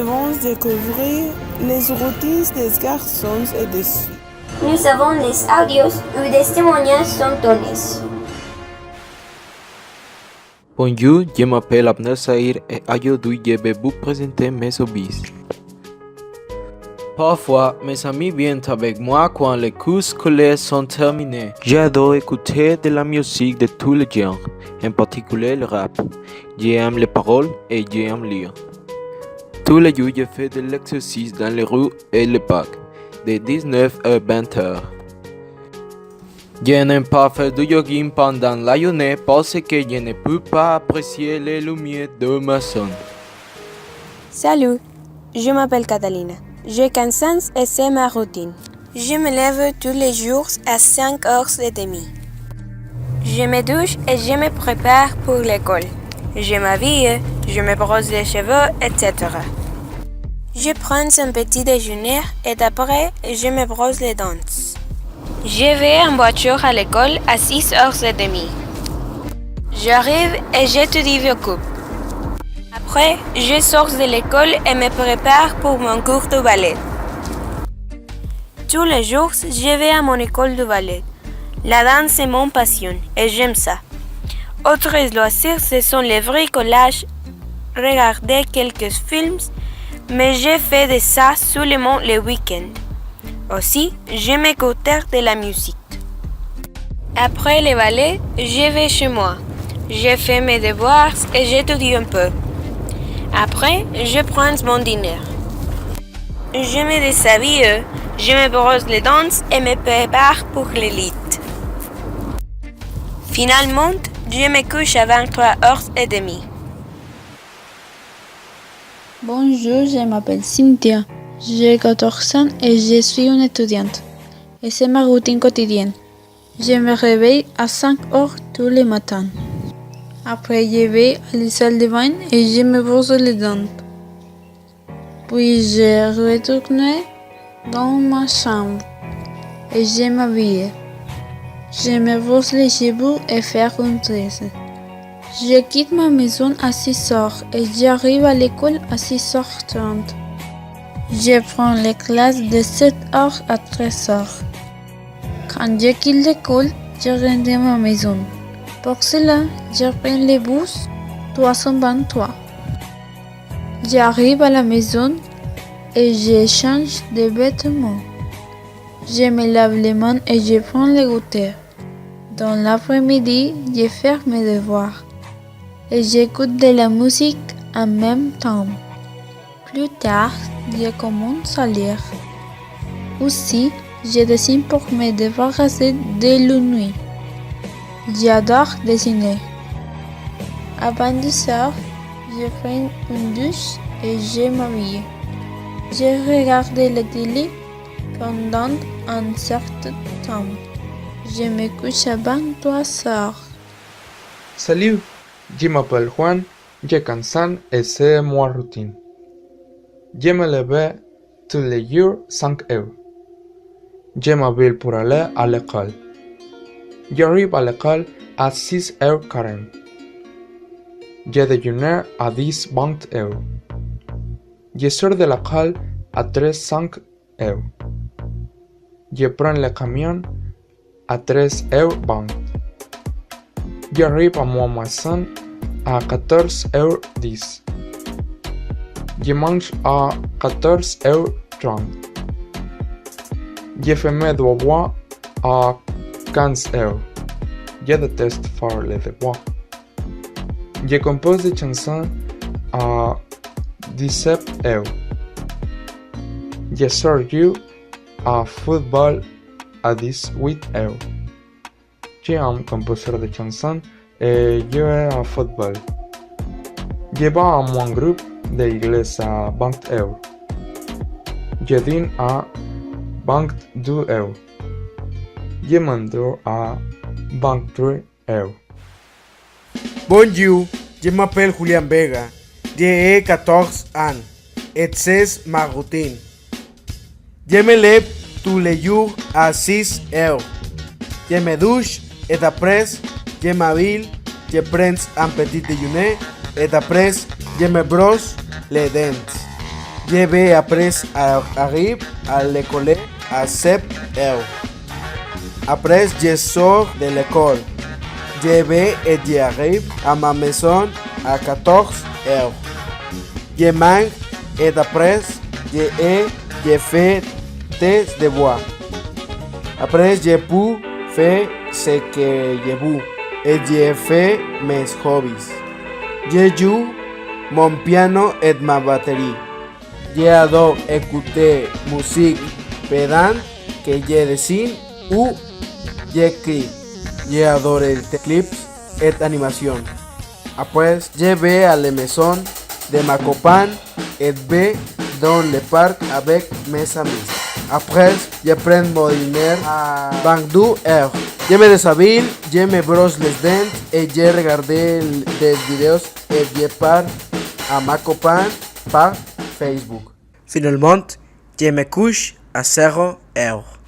devons découvrir les routines des garçons et des filles. Nous avons les audios où des témoignages sont donnés. Bonjour, je m'appelle Abner Saïr et aujourd'hui je vais vous présenter mes hobbies. Parfois, mes amis viennent avec moi quand les cours scolaires sont terminés. J'adore écouter de la musique de tous les genres, en particulier le rap. J'aime les paroles et j'aime lire. Tous les jours, je fais de l'exercice dans les rues et les parcs, de 19 à 20 heures. Je n'aime pas faire du jogging pendant la journée parce que je ne peux pas apprécier les lumières de ma zone. Salut, je m'appelle Catalina. J'ai 15 ans et c'est ma routine. Je me lève tous les jours à 5h30. Je me douche et je me prépare pour l'école. Je m'habille, je me brosse les cheveux, etc. Je prends un petit déjeuner et après, je me brosse les dents. Je vais en voiture à l'école à 6h30. J'arrive et j'étudie beaucoup. Après, je sors de l'école et me prépare pour mon cours de ballet. Tous les jours, je vais à mon école de ballet. La danse est mon passion et j'aime ça. Autres loisirs, ce sont les bricolages, regarder quelques films, mais je fais de ça seulement les week-ends. Aussi, j'aime écouter de la musique. Après le ballet, je vais chez moi. Je fais mes devoirs et j'étudie un peu. Après, je prends mon dîner. Je me déshabille, je me brosse les dents et me prépare pour le lit. Finalement, je me couche à 23h30. Bonjour, je m'appelle Cynthia. J'ai 14 ans et je suis une étudiante. Et c'est ma routine quotidienne. Je me réveille à 5 heures tous les matins. Après, je vais à la salle de bain et je me brosse les dents. Puis, je retourne dans ma chambre et je m'habille. Je me brosse les cheveux et fais une tresse. Je quitte ma maison à 6 heures et j'arrive à l'école à 6h30. Je prends les classes de 7h à 13h. Quand je quitte l'école, je rentre à ma maison. Pour cela, je prends le bus 323. J'arrive à la maison et je change de vêtements. Je me lave les mains et je prends le goûter. Dans l'après-midi, je fais mes devoirs et j'écoute de la musique en même temps. Plus tard, je commence à lire. Aussi, je dessine pour me débarrasser de l'ennui. J'adore dessiner. Avant de ça, je prends une douche et je m'habille. Je regarde la télé pendant un certain temps. Je me couche à 23 heures. Salut, je m'appelle Juan, j'ai 15 ans et c'est ma routine. Je me lève tous les jours 5 heures. Je m'habille pour aller à l'école. J'arrive à l'école à 6h40. Je déjeune à 10h20. Je sors de l'école à 13h05. Je prends le camion à 13h20. J'arrive à ma maison à 14h10. Je mange à 14h30. Je fais mes devoirs à 15h. Je déteste faire les devoirs. Je compose des chansons à 17h. Je sors jouer à football à 18h. J'aime composer des chansons et jouer à football. Je vais à mon groupe d'église à 20h. Je dîne à 22h. Je m'endors à 23h. Bonjour, je m'appelle Julián Vega. J'ai 14 ans et c'est ma routine. Je me lève tous les jours à 6 heures. Je me douche et après je m'habille, je prends un petit déjeuner et après je me brosse les dents. Je vais après arrive à l'école à 7 heures. Après, je sors de l'école. Je vais et j'arrive à ma maison à 14 heures. Je mange et après, je fais des devoirs. Après, je peux faire ce que je veux et je fais mes hobbies. Je joue mon piano et ma batterie. J'adore écouter musique pendant que je dessine ou j'écris. J'adore les clips et animation. Après, je vais à la maison de ma copine et vais dans le parc avec mes amis. Après, je prends mon dîner à 22 heures. Je me déshabille, je me brosse les dents et je regarde des vidéos et je parle à ma copine par Facebook. Finalement, je me couche à 0 heures.